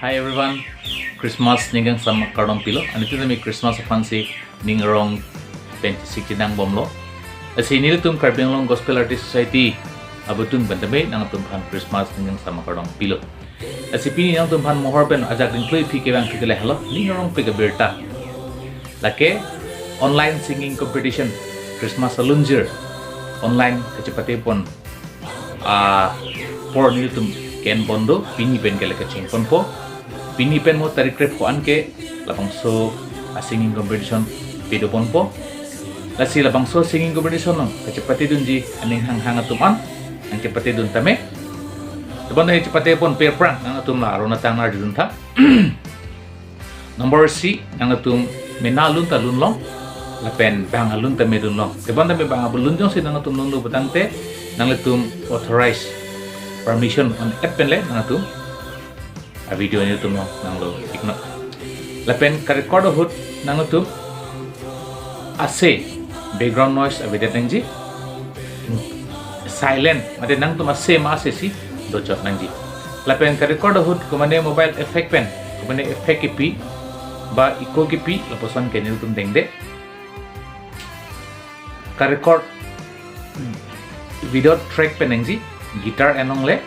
Hi everyone, Christmas nigang sama kardong pilo. Ano ito na may Christmas fancy ning rong 26 nang bomlo. Asi nila tum Karbi Gospel Artist Society abutun bandame nang tumpan Christmas nigang sama kardong pilo. Asi pini nang tumpan mohorben ajak include pike bang pike lehlo ning rong pike berta. Lake online singing competition Christmas Alunjir online kecepatan pon por nil tum ken bondo pini pen kele kacing pon po pini pen mo tarik trip ko anke labang so singing competition pido pon po lasi labang so singing competition no kecepati dun ji aning hang atuman ang kecepati dun tame teban ay kecepati pon pair prank ang atum la aro na tang na dun tha number C ang atum menalun ta lunlong lapen bang alun ta medun long teban ta me bang abulun jong sinang atum nunu betante nang letum authorized permission on appen le nang atum a video ni tum nang lo ikno lapen ka record hut nang atum ase background noise avide nangji silent mate nang tum ase ma ase si do chot nangji lapen ka record hut kumane mobile effect pen kumane effect ki ba iko ki pi laposan kenil tum dengde ka record video track penengji gitar enong le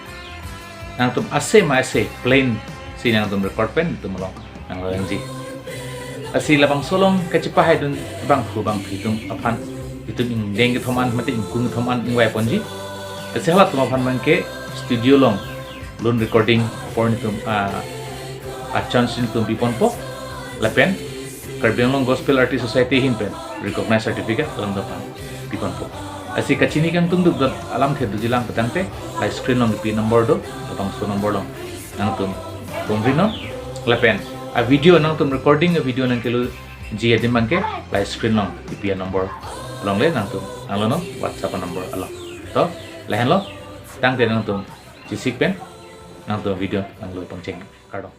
nang tum ase ma ase plain si nang tum record pen tum long nang lo engji asi labang solong kecipahay dun bang hitung apan itu ing deng ki thoman mate ing kung thoman ing wai ponji asi halat tum apan mangke studio long lun recording porn tum a chance in tum pipon po lapen Karbi Gospel Artist Society hinpen recognize certificate lang dapan pipon po asi kacini kang tunduk dot alam the dujilang petangte live screen long pi number do lapang so number long nang tum bomrino lapen a video nang tum recording a video nang kelu ji adim mangke live screen long pi number long le nang tum alo no whatsapp number alo to lehen lo tang te nang tum jisik pen nang tum video nang lo pangcheng kardong